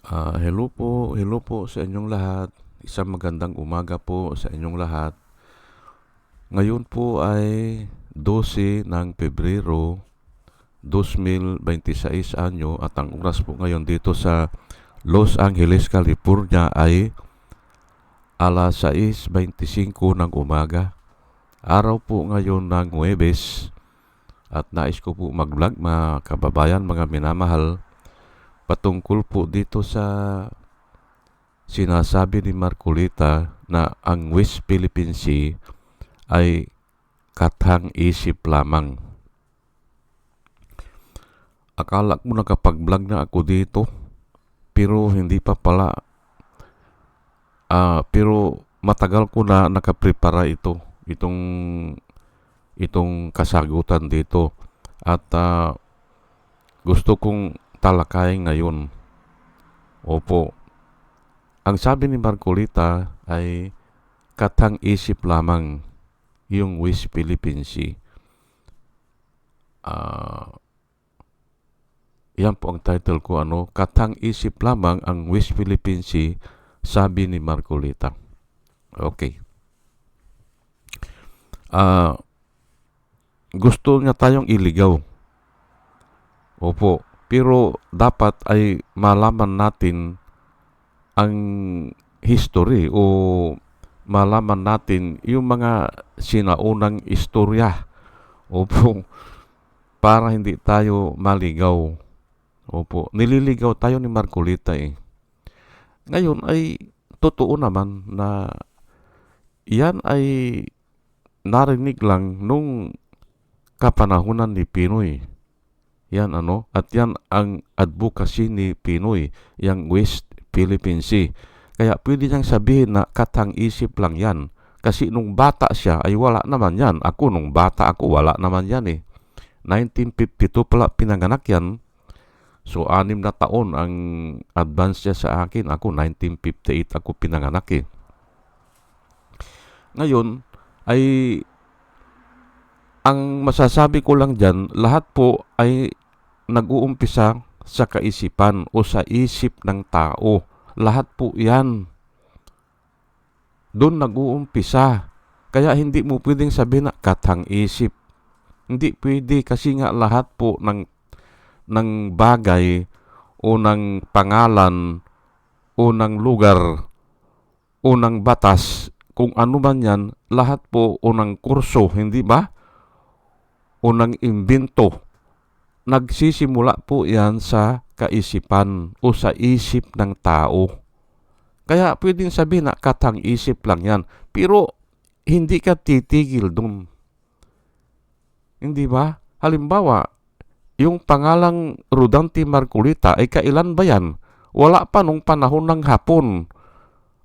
Hello po sa inyong lahat. Isang magandang umaga po sa inyong lahat. Ngayon po ay 12 ng Pebrero 2026 anyo at ang oras po ngayon dito sa Los Angeles, California ay alas 6:25 ng umaga. Araw po ngayon ng Huwebes at nais ko po mag-vlog mga kababayan, mga minamahal, patungkol po dito sa sinasabi ni Marcolita na ang West Philippine Sea ay kathang-isip lamang. Akala ko nakapag-vlog na ako dito, pero hindi pa pala. Pero matagal ko na nakaprepara itong kasagutan dito. At gusto kong talakayin ngayon. Opo, ang sabi ni Marcolita ay kathang-isip lamang yung West Philippine Sea. Yan po ang title ko, kathang-isip lamang ang West Philippine Sea, sabi ni Marcolita. Okay. Gusto niya tayong iligaw. Opo, pero dapat ay malaman natin ang history o malaman natin yung mga sinaunang istorya. Opo, para hindi tayo maligaw. Opo, nililigaw tayo ni Marcolita eh. Ngayon ay totoo naman na yan ay narinig lang nung kapanahunan ni Pinoy. Yan at yan ang advocacy ni Pinoy, yung West Philippine Sea. Kaya pwede niyang sabihin na kathang-isip lang yan. Kasi nung bata siya ay wala naman yan. Ako nung bata ako wala naman yan eh. 1952 pala pinanganak yan. So 6 na taon ang advance niya sa akin. Ako 1958 ako pinanganak eh. Ngayon ay ang masasabi ko lang dyan, lahat po ay nag-uumpisa sa kaisipan o sa isip ng tao. Lahat po yan. Doon nag-uumpisa. Kaya hindi mo pwedeng sabihin na kathang-isip. Hindi pwede kasi nga lahat po ng bagay o ng pangalan o ng lugar o ng batas, kung ano man yan, lahat po o ng kurso, hindi ba? O ng imbento, nagsisimula po yan sa kaisipan o sa isip ng tao. Kaya pwedeng sabihin na kathang-isip lang yan, pero hindi ka titigil dun. Hindi ba? Halimbawa, yung pangalang Rodante Marcolita ay kailan ba yan? Wala pa nung panahon ng Hapon.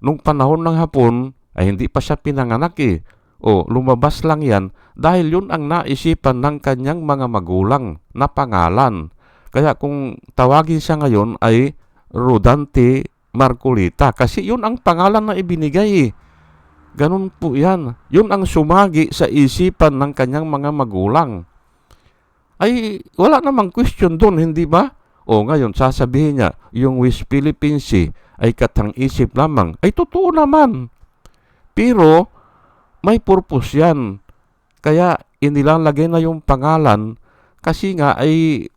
Nung panahon ng Hapon ay hindi pa siya pinanganak eh. O lumabas lang yan dahil yun ang naisipan ng kanyang mga magulang na pangalan. Kaya kung tawagin siya ngayon ay Rodante Marcolita kasi yun ang pangalan na ibinigay eh. Ganun po yan. Yun ang sumagi sa isipan ng kanyang mga magulang. Ay wala namang question doon, hindi ba? O ngayon sasabihin niya yung West Philippine Sea ay kathang-isip lamang. Ay totoo naman. Pero may purpose yan. Kaya inilalagay na yung pangalan kasi nga ay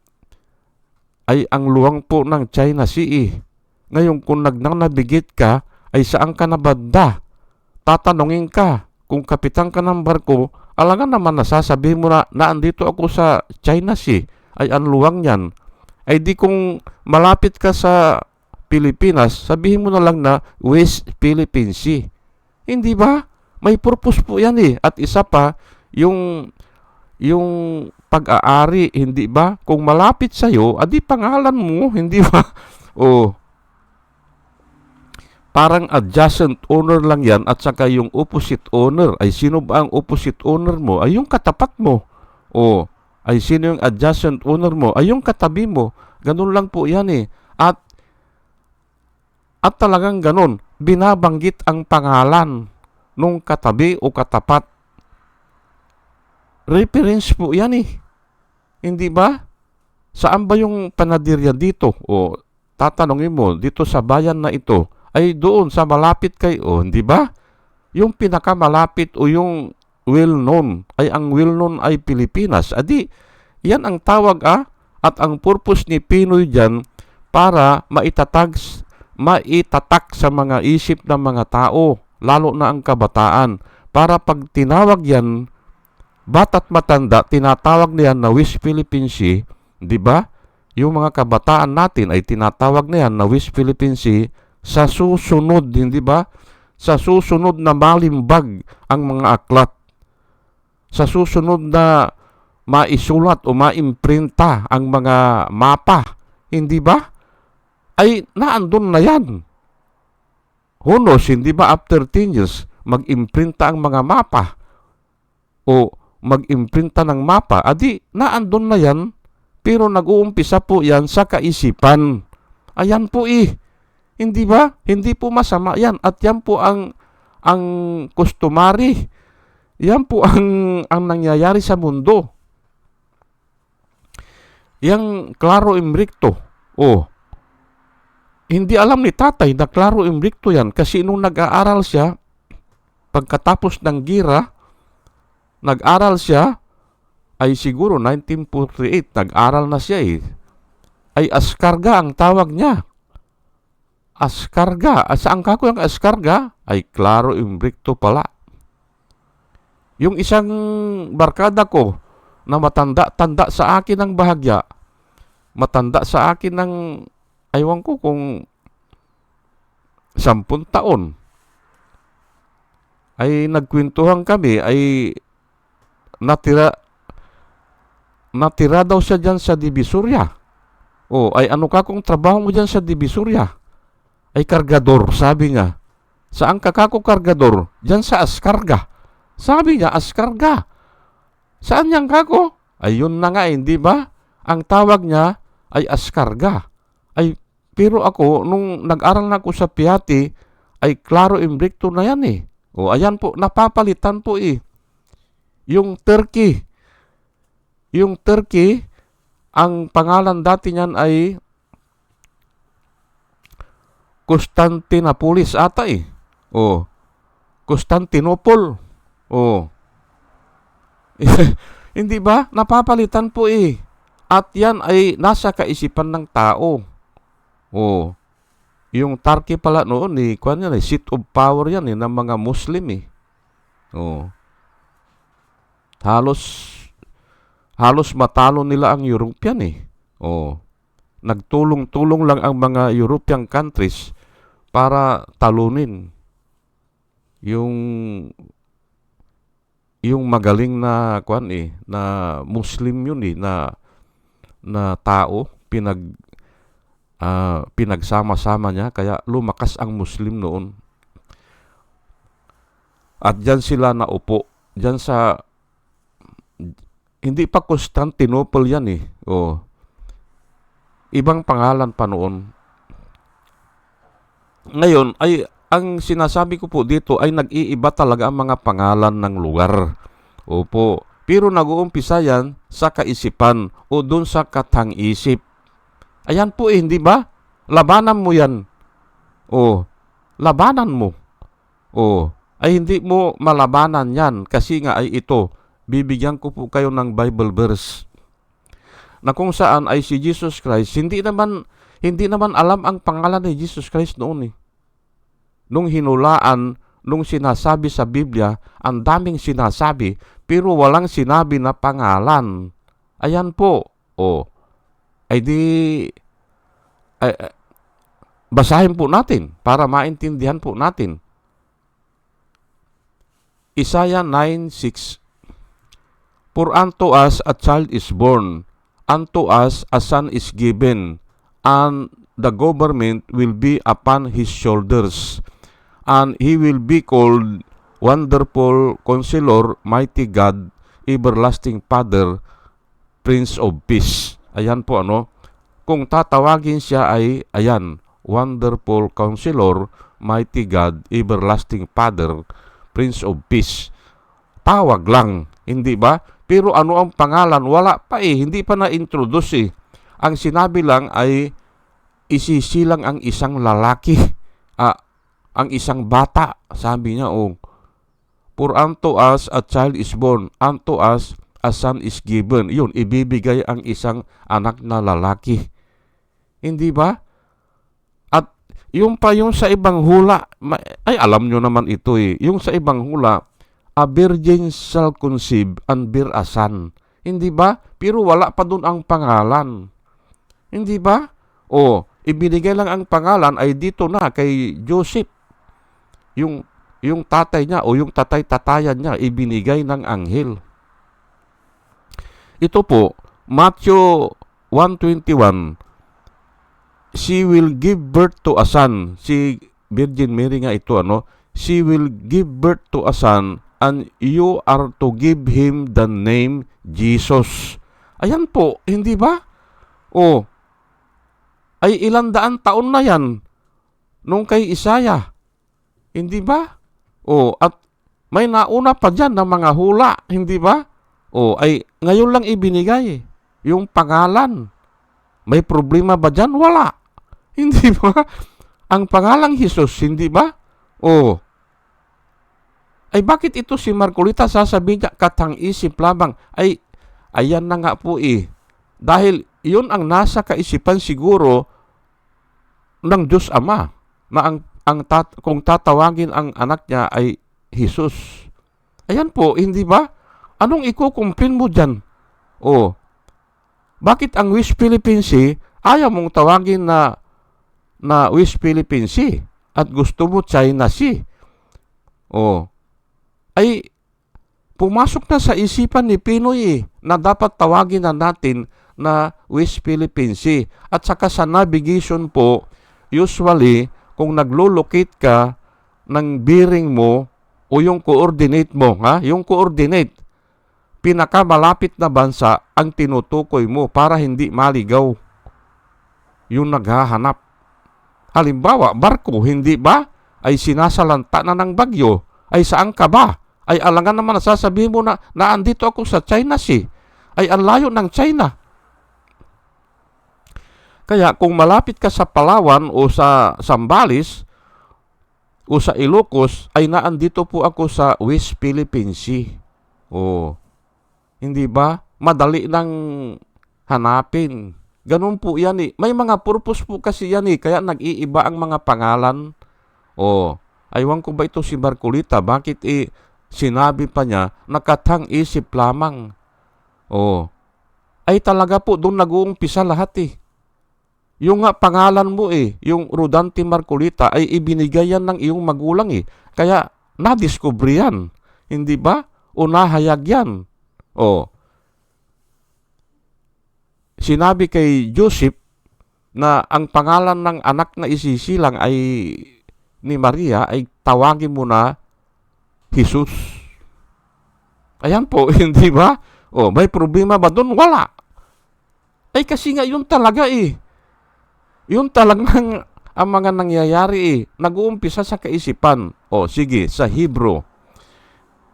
ang luwang po ng China Sea eh. Ngayon kung nagnanabigit ka, ay saan ka na banda? Tatanungin ka. Kung kapitan ka ng barko, alangan naman nasasabihin mo na andito ako sa China Sea, ay ang luwang yan. Ay di kung malapit ka sa Pilipinas, sabihin mo na lang na West Philippine Sea. Hindi ba? May purpose po yan eh. At isa pa, yung pag-aari, hindi ba? Kung malapit sa'yo, adi pangalan mo, hindi ba? O, parang adjacent owner lang yan at saka yung opposite owner. Ay sino ba ang opposite owner mo? Ay yung katapat mo. O, ay sino yung adjacent owner mo? Ay yung katabi mo. Ganun lang po yan eh. At talagang ganun, binabanggit ang pangalan nung katabi o katapat. Reference po yan eh. Hindi ba? Saan ba yung panadirya dito? O tatanungin mo, dito sa bayan na ito, ay doon sa malapit kayo, hindi ba? Yung pinakamalapit o yung well-known, ay ang well-known ay Pilipinas. Adi, yan ang tawag at ang purpose ni Pinoy dyan para maitatak sa mga isip ng mga tao, lalo na ang kabataan. Para pag tinawag yan, bata't matanda, tinatawag niyan na West Philippine Sea, di ba? Yung mga kabataan natin ay tinatawag na yan na West Philippine Sea sa susunod, hindi ba? Sa susunod na malimbag ang mga aklat. Sa susunod na maisulat o maimprinta ang mga mapa, hindi ba? Ay naandun na yan. Hunos, hindi ba after 10 years, mag-imprinta ang mga mapa o mag-imprinta ng mapa, adi naandun na yan, pero nag-uumpisa po yan sa kaisipan. Ayan po hindi ba? Hindi po masama yan. At yan po ang customary. Yan po ang nangyayari sa mundo. Yang klaro imrikto. Hindi alam ni tatay na klaro imrikto yan kasi nung nag-aaral siya, pagkatapos ng gira, nag-aral siya, ay siguro 1948, nag-aral na siya ay askarga ang tawag niya. Askarga. Saan kako yung askarga? Ay klaro imbrikto pala. Yung isang barkada ko na matanda-tanda sa akin ng bahagya, matanda sa akin ng, aywan ko kung 10 taon, ay nagkwentuhan kami, ay natira daw siya dyan sa Divisoria. Ay ano ka kung trabaho mo dyan sa Divisoria? Ay kargador, sabi niya. Saan ka kako kargador? Dyan sa askarga. Sabi niya, askarga. Saan niyang kako? Ayun na nga, hindi ba? Ang tawag niya ay askarga. Ay, pero ako, nung nag-aral na ako sa Piati, ay klaro imbrikto na yan ayan po, napapalitan po Yung Turkey, ang pangalan dati niyan ay Constantinopolis ata Constantinople. Hindi ba? Napapalitan po At yan ay nasa kaisipan ng tao. Yung Turkey pala noon kuwan yan seat of power yan ng mga Muslim Halos matalo nila ang European Nagtulong-tulong lang ang mga European countries para talunin yung magaling na na Muslim yun na tao, pinagsama-sama niya, kaya lumakas ang Muslim noon. At diyan sila naupo, diyan sa, hindi pa Constantinople yan ibang pangalan pa noon. Ngayon ay ang sinasabi ko po dito ay nag-iiba talaga ang mga pangalan ng lugar. Opo. Pero nag-uumpisa yan sa kaisipan o dun sa katang-isip. Ayan po hindi ba? Labanan mo yan. Labanan mo. Ay hindi mo malabanan yan kasi nga ay ito. Bibigyan ko po kayo ng Bible verse na kung saan ay si Jesus Christ, hindi naman alam ang pangalan ni Jesus Christ noon Nung hinulaan, nung sinasabi sa Biblia, ang daming sinasabi, pero walang sinabi na pangalan. Ayan po. Ay di, basahin po natin para maintindihan po natin. Isaiah 9:6. For unto us a child is born, unto us a son is given, and the government will be upon his shoulders. And he will be called Wonderful Counselor, Mighty God, Everlasting Father, Prince of Peace. Ayan po Kung tatawagin siya ay, ayan, Wonderful Counselor, Mighty God, Everlasting Father, Prince of Peace. Tawag lang, hindi ba? Pero ano ang pangalan? Wala pa hindi pa na-introduce Ang sinabi lang ay isisilang ang isang lalaki, ah, ang isang bata. Sabi niya, for unto us a child is born, unto us a son is given. Yun, ibibigay ang isang anak na lalaki. Hindi ba? At yung pa yung sa ibang hula, ay alam nyo naman ito eh. Yung sa ibang hula, a virgin shall conceive and bear a son. Hindi ba? Pero wala pa dun ang pangalan. Hindi ba? Ibinigay lang ang pangalan ay dito na kay Joseph. Yung tatay niya o yung tatay-tatayan niya ibinigay ng anghel. Ito po, Matthew 1:21, she will give birth to a son. Si Virgin Mary nga ito, she will give birth to a son and you are to give him the name Jesus. Ayan po, hindi ba? Ay ilang daan taon na yan nung kay Isaiah. Hindi ba? At may nauna pa dyan ng mga hula, hindi ba? Ay ngayon lang ibinigay yung pangalan. May problema ba dyan? Wala. Hindi ba? Ang pangalang Jesus, hindi ba? Ay bakit ito si Marcolita sasabihin niya, katang-isip lamang? Ay, ayan na nga po eh. Dahil yun ang nasa kaisipan siguro ng Diyos Ama na kung tatawagin ang anak niya ay Jesus. Ayan po, hindi ba? Anong ikukumpin mo dyan? Bakit ang West Philippine Sea ayaw mong tawagin na West Philippine Sea at gusto mo China Sea? Ay pumasok na sa isipan ni Pinoy na dapat tawagin na natin na West Philippine Sea. At saka sa navigation po, usually, kung naglo-locate ka ng bearing mo o yung coordinate mo, yung coordinate, pinakamalapit na bansa ang tinutukoy mo para hindi maligaw yung naghahanap. Halimbawa, barko, hindi ba? Ay sinasalanta na ng bagyo. Ay saan ka ba? Ay alangan naman nasasabihin mo na andito ako sa China Sea. Ay ang layo ng China. Kaya kung malapit ka sa Palawan o sa Zambales o sa Ilocos, ay naandito po ako sa West Philippine Sea. Hindi ba? Madali nang hanapin. Ganun po yan eh. May mga purpose po kasi yan eh. Kaya nag-iiba ang mga pangalan. Aywan ko ba ito si Marcolita? Bakit sinabi pa niya, nakatang-isip lamang. Ay talaga po, doon nag-uumpisa lahat eh. Yung nga pangalan mo yung Rodante Marcolita ay ibinigay yan ng iyong magulang eh. Kaya nadiscover yan. Hindi ba? O nahayag yan. Sinabi kay Joseph na ang pangalan ng anak na isisilang ay ni Maria ay tawagin mo na Jesus. Ayan po, hindi ba? May problema ba doon? Wala. Ay kasi nga yun talaga eh. Yun talagang ang mga nangyayari nag-uumpisa sa kaisipan. Sige, sa Hebrew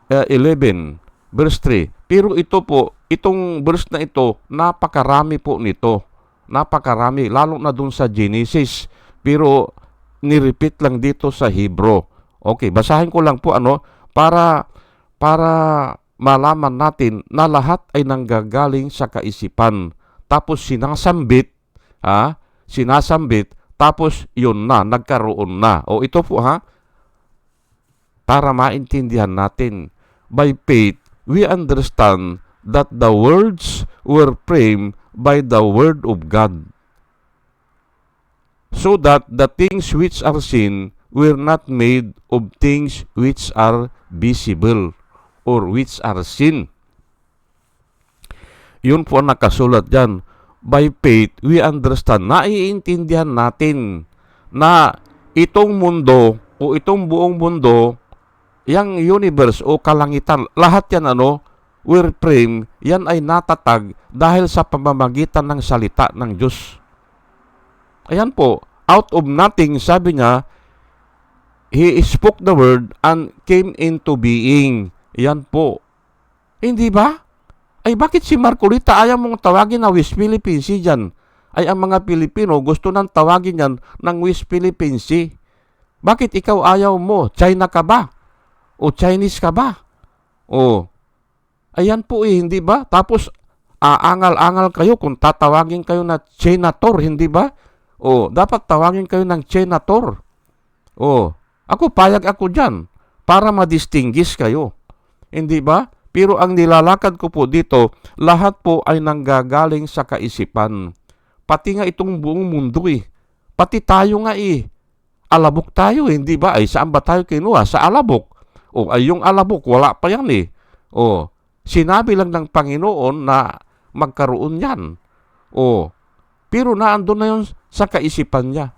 11 verse 3. Pero ito po, itong verse na ito, napakarami po nito. Napakarami, lalo na dun sa Genesis. Pero nirepeat lang dito sa Hebrew. Okay, basahin ko lang po para malaman natin na lahat ay nanggagaling sa kaisipan. Tapos sinasambit, tapos yun na, nagkaroon na. Ito po para maintindihan natin. By faith, we understand that the worlds were framed by the word of God, so that the things which are seen were not made of things which are visible or which are seen. Yun po ang nakasulat dyan. By faith, we understand, naiintindihan natin na itong mundo o itong buong mundo, yung universe o kalangitan, lahat yan were framed, yan ay natatag dahil sa pamamagitan ng salita ng Diyos. Ayan po, out of nothing, sabi niya, He spoke the word and came into being. Yan po. Hindi ba? Ay bakit si Marcolita ayaw mong tawagin na West Philippine Sea dyan? ay ang mga Pilipino gusto nang tawagin yan ng West Philippine Sea. Bakit ikaw ayaw mo? China ka ba? O Chinese ka ba? O, ayan po hindi ba? Tapos, aangal-angal kayo kung tatawagin kayo na Chinator, hindi ba? O, dapat tawagin kayo ng Chinator. O, ako payag ako dyan para ma-distinguish kayo. Hindi ba? Pero ang nilalakad ko po dito, lahat po ay nanggagaling sa kaisipan. Pati nga itong buong mundo Pati tayo nga alabok tayo, hindi ba? Ay saan ba tayo kinuha? Sa alabok. O ay yung alabok, wala pa yan O, sinabi lang ng Panginoon na magkaroon yan. O, pero naandun na yun sa kaisipan niya.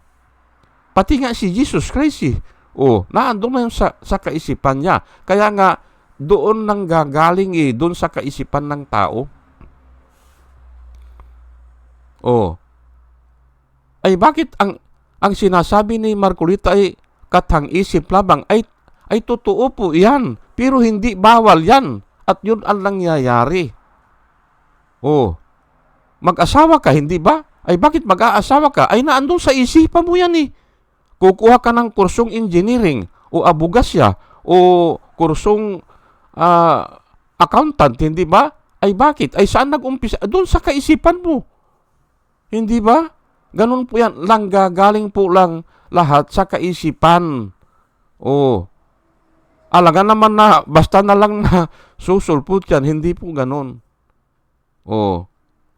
Pati nga si Jesus Christ O, naandun na yun sa kaisipan niya. Kaya nga, doon nang gagaling doon sa kaisipan ng tao. O, ay bakit ang sinasabi ni Marcolita ay katang-isip lamang ay totoo po yan. Pero hindi bawal yan. At yun ang nangyayari. O, mag-asawa ka, hindi ba? Ay bakit mag-aasawa ka? Ay naandun sa isipan mo yan Kukuha ka ng kursong engineering o abogasya o kursong accountant, hindi ba? Ay bakit? Ay saan nag-umpisa? Doon sa kaisipan mo. Hindi ba? Ganun po yan. Gagaling po lang lahat sa kaisipan. O, alaga naman na basta na lang na susulput yan. Hindi po ganun. O,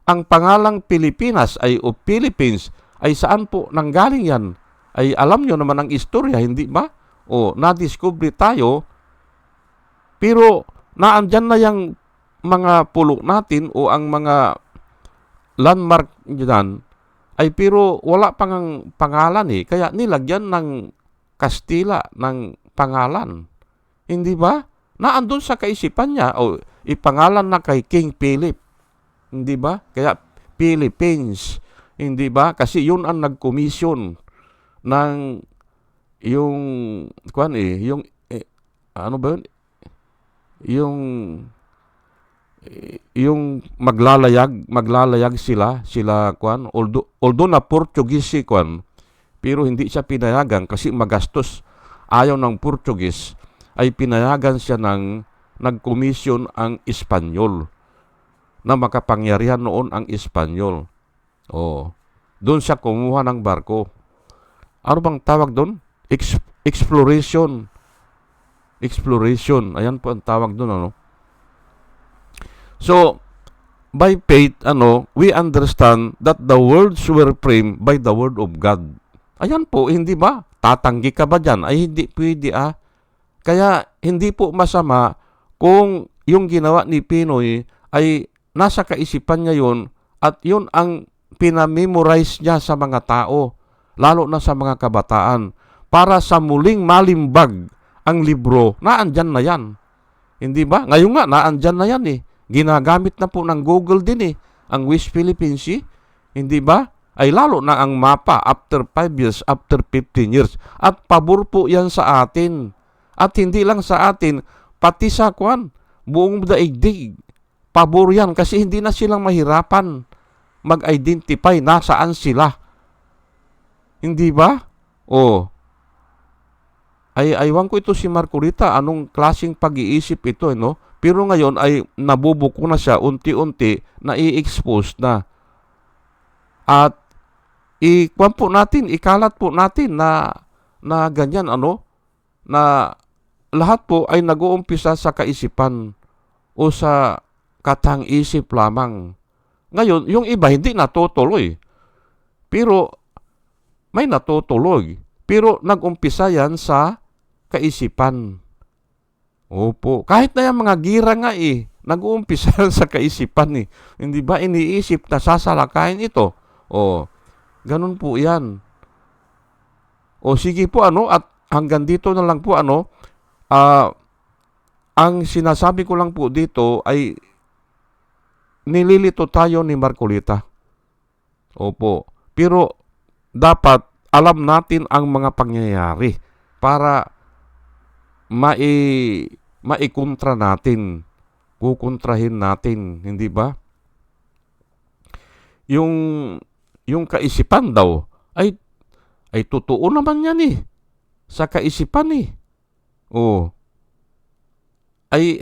ang pangalang Pilipinas o Philippines ay saan po nanggaling yan? Ay alam nyo naman ang istorya, hindi ba? O, na-discover tayo, pero naandyan na yung mga pulo natin o ang mga landmark dyan, ay pero wala pang pangalan Kaya nilagyan ng Kastila ng pangalan. Hindi ba? Naandun sa kaisipan niya, o ipangalan na kay King Philip. Hindi ba? Kaya Philippines. Hindi ba? Kasi yun ang nag-commission ng yung ano ba yun? Yung maglalayag sila although na Portuguese pero hindi siya pinayagan kasi magastos. Ayaw ng Portuguese, ay pinayagan siya ng nag-commission ang Espanyol, na makapangyarihan noon ang Espanyol. Doon siya kumuha ng barko. Ano bang tawag doon? Exploration. Ayan po ang tawag doon, So, by faith, we understand that the worlds were framed by the word of God. Ayan po, hindi ba? Tatanggi ka ba dyan? Ay, hindi pwede Kaya, hindi po masama kung yung ginawa ni Pinoy ay nasa kaisipan niya yun at yun ang pinamemorize niya sa mga tao, lalo na sa mga kabataan, para sa muling malimbag ang libro, naandyan na yan. Hindi ba? Ngayon nga, naandyan na yan Ginagamit na po ng Google din ang West Philippine Sea. Hindi ba? Ay lalo na ang mapa after 5 years, after 15 years. At pabor po yan sa atin. At hindi lang sa atin, pati sa buong daigdig. Pabor yan kasi hindi na silang mahirapan mag-identify nasaan sila. Hindi ba? Ay aywan ko ito si Marcolita, anong klaseng pag-iisip ito, Pero ngayon ay nabubuko na siya, unti-unti, na-i-expose na. At ikalat po natin na ganyan, na lahat po ay nag-uumpisa sa kaisipan o sa katang-isip lamang. Ngayon, yung iba hindi natutuloy. Pero may natutuloy. Pero nag-umpisa yan sa kaisipan. Opo. Kahit na yung mga gira nga nag-uumpisa sa kaisipan Hindi ba iniisip na sasalakayin ito? Ganun po yan. Sige po at hanggang dito na lang po ang sinasabi ko lang po dito ay nililito tayo ni Marcolita. Opo. Pero dapat alam natin ang mga pangyayari para maikontra natin, kukontrahin natin, hindi ba? Yung yung kaisipan daw ay totoo naman yan eh. Sa kaisipan eh. Oh, ay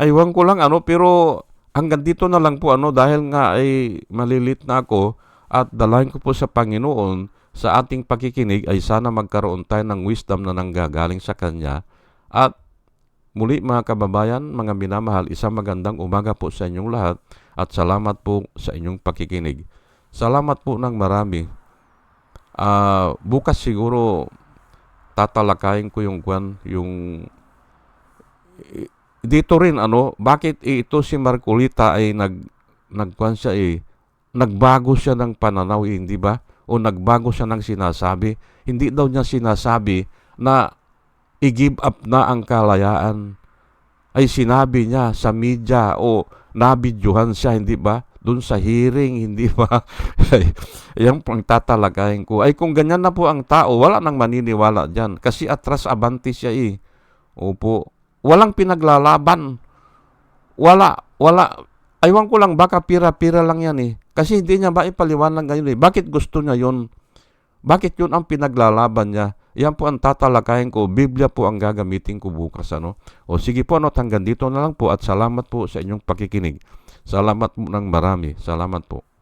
aywan ko lang pero hanggang dito na lang po dahil nga ay malilit na ako at dalahin ko po sa Panginoon sa ating pakikinig ay sana magkaroon tayo ng wisdom na nanggagaling sa Kanya. At muli mga kababayan, mga minamahal, isang magandang umaga po sa inyong lahat at salamat po sa inyong pakikinig. Salamat po ng marami. Bukas siguro tatalakayin ko yung dito rin bakit ito si Marcolita ay nagkuan siya nagbago siya ng pananaw hindi ba? O nagbago siya ng sinasabi. Hindi daw niya sinasabi na i-give up na ang kalayaan. Ay sinabi niya sa media o nabidyohan siya, hindi ba? Doon sa hearing, hindi ba? Yan pang tatalakayin ko. Ay kung ganyan na po ang tao, wala nang maniniwala dyan. Kasi atras abanti siya Opo. Walang pinaglalaban. Wala. Aywan ko lang, baka pira-pira lang yan Kasi hindi niya ba ipaliwanag ngayon Bakit gusto niya yon? Bakit yun ang pinaglalaban niya? Yan po ang tatalakayin ko. Biblia po ang gagamitin ko bukas. O sige po, hanggang dito na lang po at salamat po sa inyong pakikinig. Salamat po ng marami. Salamat po.